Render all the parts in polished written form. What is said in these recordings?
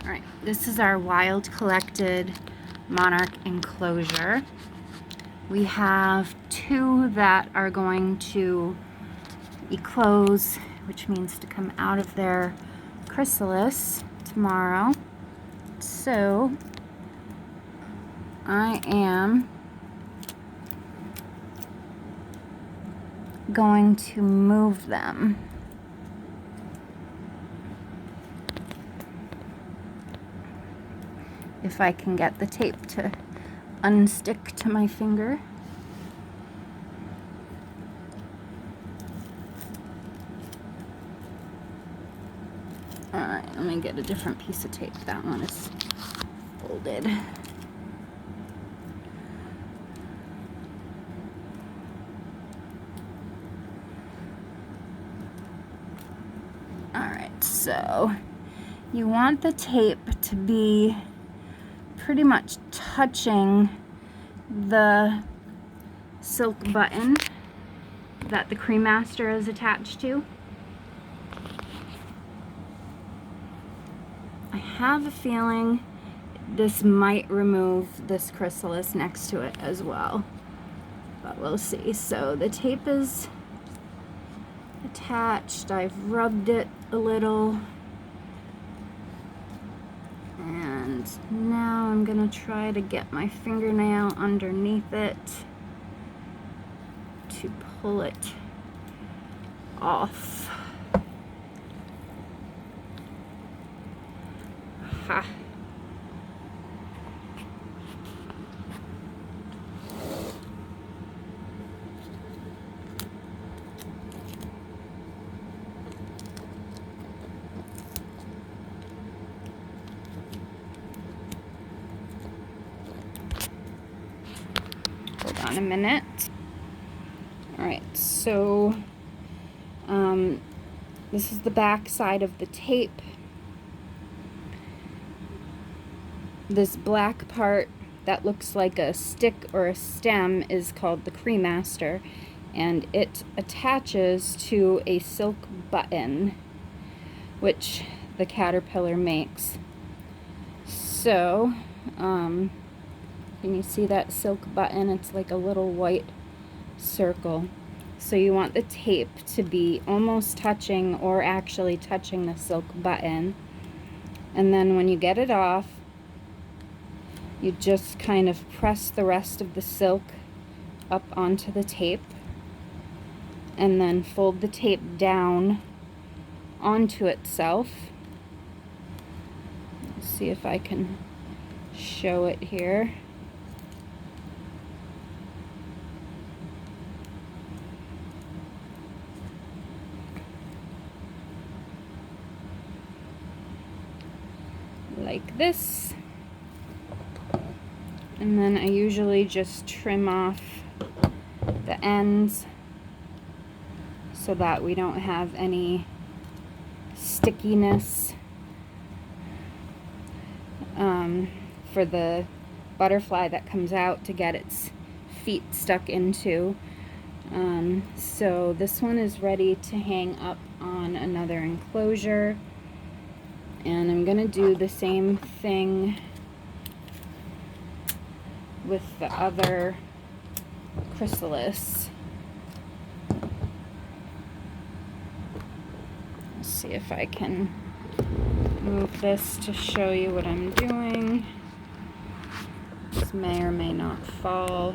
Alright, this is our wild collected Monarch enclosure. We have 2 that are going to eclose, which means to come out of their chrysalis tomorrow. So I am going to move them. If I can get the tape to unstick to my finger. Alright, let me get a different piece of tape. That one is folded. Alright, so you want the tape to be pretty much touching the silk button that the cremaster is attached to. I have a feeling this might remove this chrysalis next to it as well, but we'll see. So the tape is attached. I've rubbed it a little. And now I'm gonna try to get my fingernail underneath it to pull it off. Ha. Hold on a minute. Alright, so this is the back side of the tape. This black part that looks like a stick or a stem is called the cremaster, and it attaches to a silk button which the caterpillar makes. So can you see that silk button? It's like a little white circle. So you want the tape to be almost touching or actually touching the silk button. And then when you get it off, you just kind of press the rest of the silk up onto the tape and then fold the tape down onto itself. Let's see if I can show it here. Like this. And then I usually just trim off the ends so that we don't have any stickiness for the butterfly that comes out to get its feet stuck into. So this one is ready to hang up on another enclosure. And I'm gonna do the same thing with the other chrysalis. Let's see if I can move this to show you what I'm doing. This may or may not fall.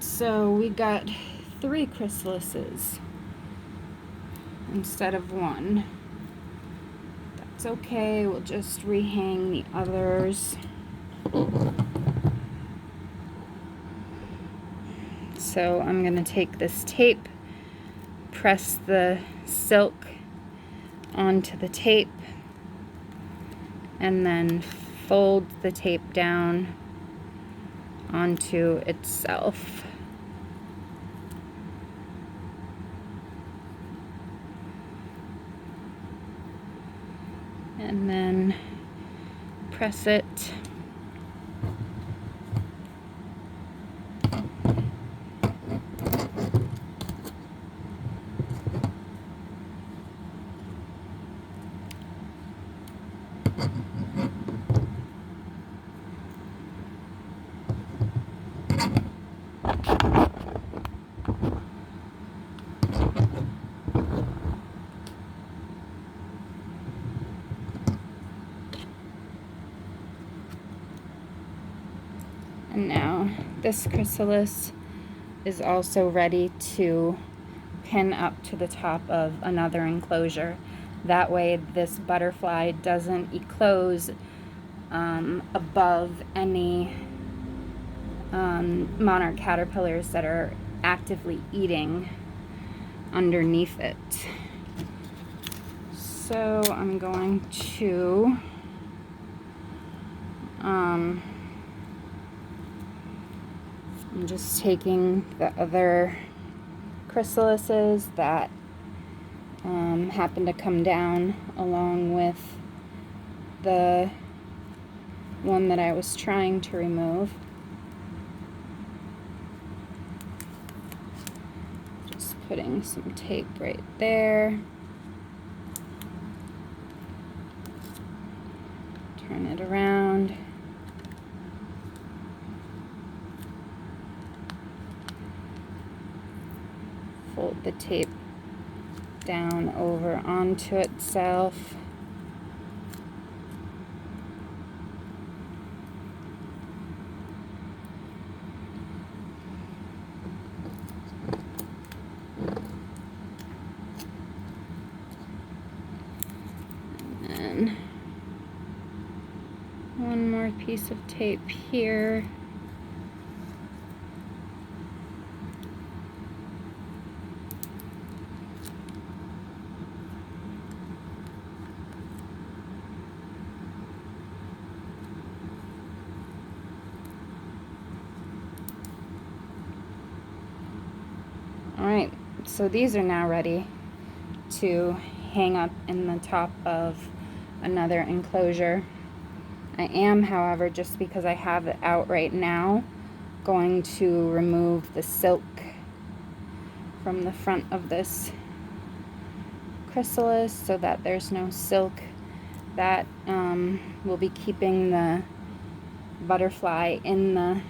So we got 3 chrysalises instead of 1. That's okay, we'll just rehang the others. So I'm going to take this tape, press the silk onto the tape, and then fold the tape down onto itself. And then press it. And now this chrysalis is also ready to pin up to the top of another enclosure. That way this butterfly doesn't eclose above any monarch caterpillars that are actively eating underneath it. So I'm going to I'm just taking the other chrysalises that happen to come down along with the one that I was trying to remove. Just putting some tape right there. Turn it around. Fold the tape down over onto itself. And then one more piece of tape here. Alright, so these are now ready to hang up in the top of another enclosure. I am, however, just because I have it out right now, going to remove the silk from the front of this chrysalis so that there's no silk. That will be keeping the butterfly in the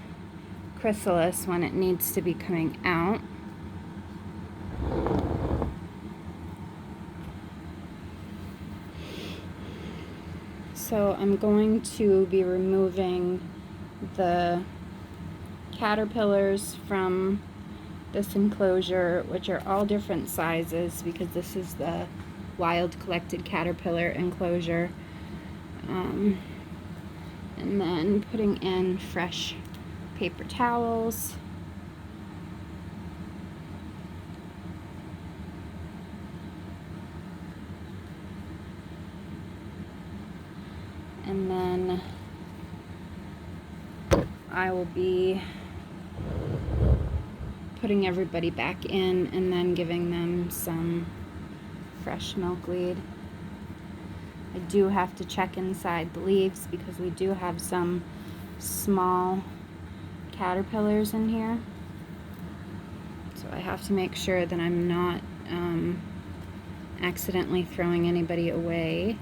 chrysalis when it needs to be coming out. So I'm going to be removing the caterpillars from this enclosure, which are all different sizes because this is the wild collected caterpillar enclosure. And then putting in fresh paper towels. And then I will be putting everybody back in and then giving them some fresh milkweed. I do have to check inside the leaves because we do have some small caterpillars in here. So I have to make sure that I'm not accidentally throwing anybody away.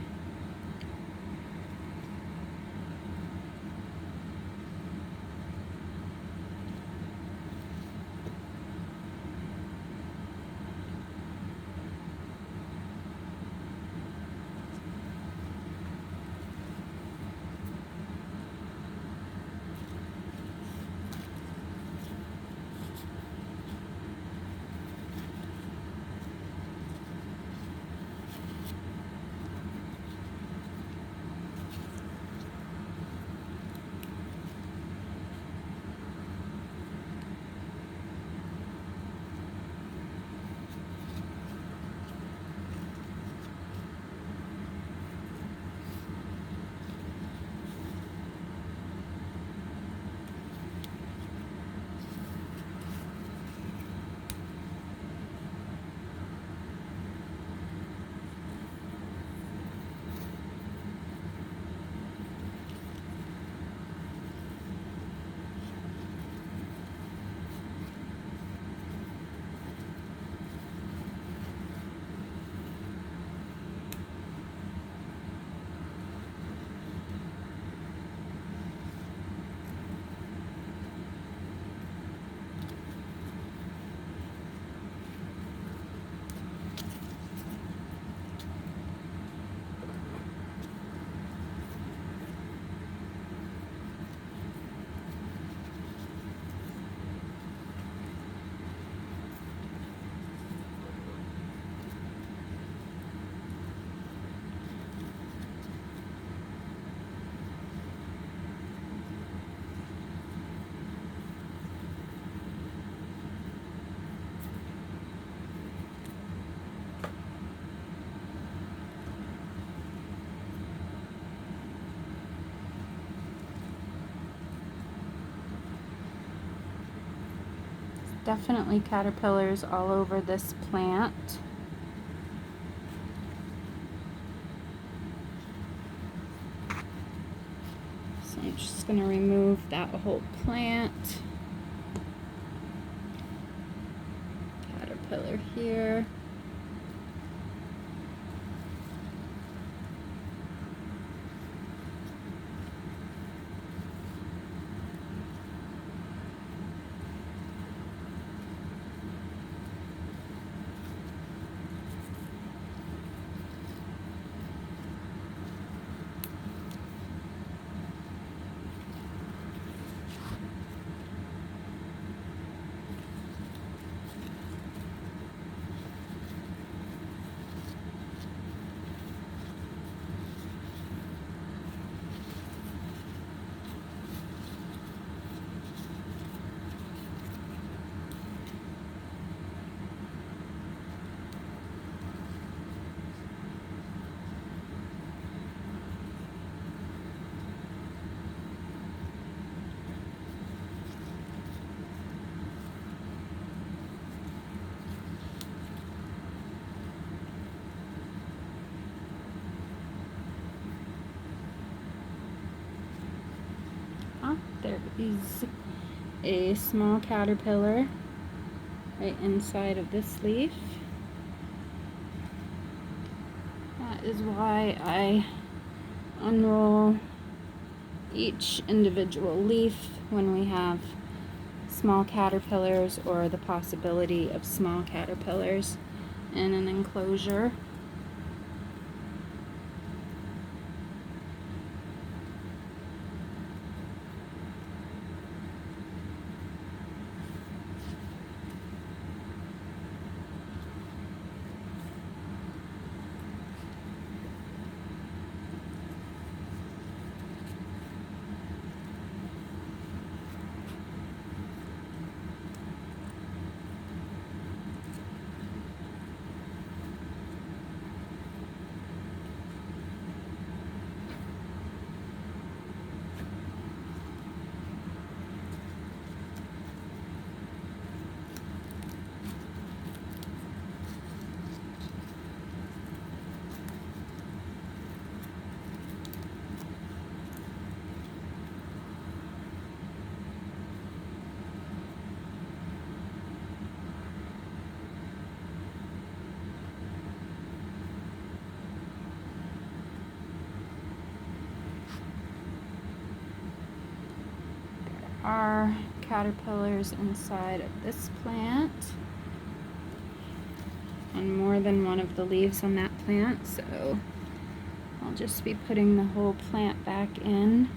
Definitely caterpillars all over this plant. So I'm just going to remove that whole plant. Caterpillar here. There is a small caterpillar right inside of this leaf. That is why I unroll each individual leaf when we have small caterpillars or the possibility of small caterpillars in an enclosure. Are caterpillars inside of this plant on more than one of the leaves on that plant, so I'll just be putting the whole plant back in.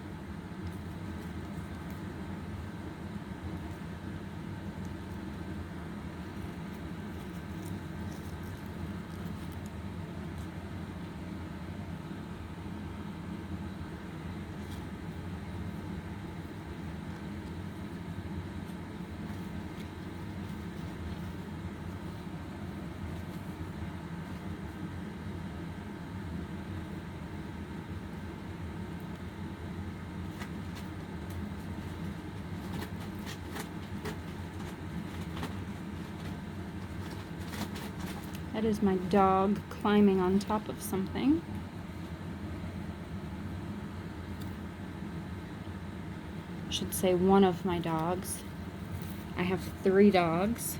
That is my dog climbing on top of something. I should say one of my dogs. I have 3 dogs.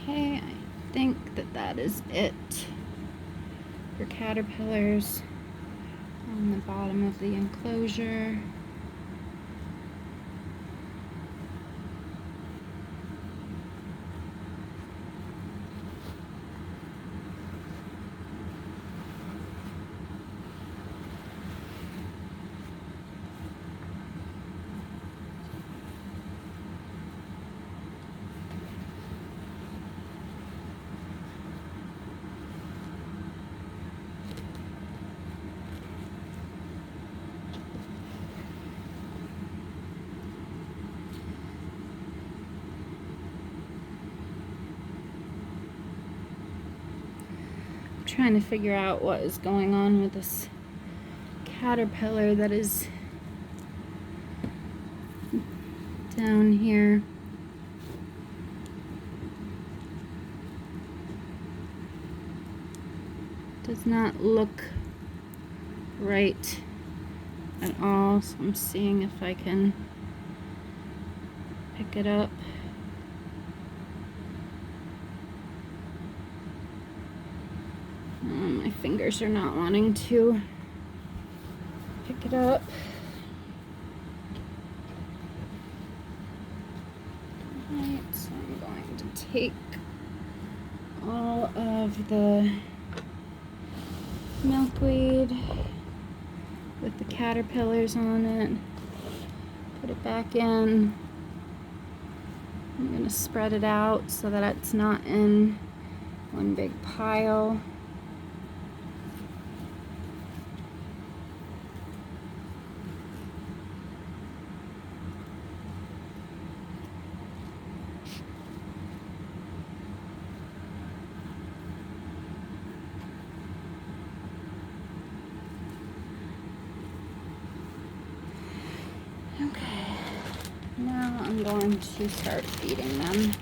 Okay, I think that is it for caterpillars on the bottom of the enclosure. Trying to figure out what is going on with this caterpillar that is down here. Does not look right at all, so I'm seeing if I can pick it up. My fingers are not wanting to pick it up. Alright, so I'm going to take all of the milkweed with the caterpillars on it, put it back in. I'm going to spread it out so that it's not in one big pile. Okay, now I'm going to start feeding them.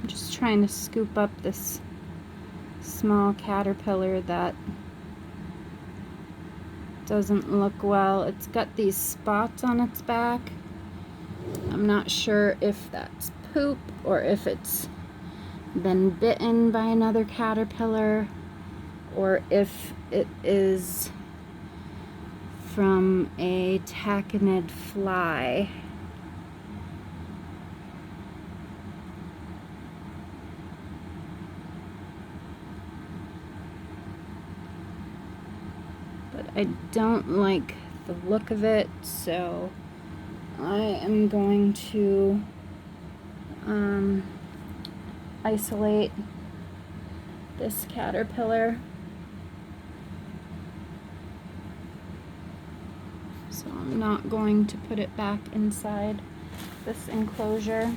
I'm just trying to scoop up this small caterpillar that doesn't look well. It's got these spots on its back. I'm not sure if that's poop or if it's been bitten by another caterpillar or if it is from a tachinid fly. But I don't like the look of it, so I am going to isolate this caterpillar. So I'm not going to put it back inside this enclosure.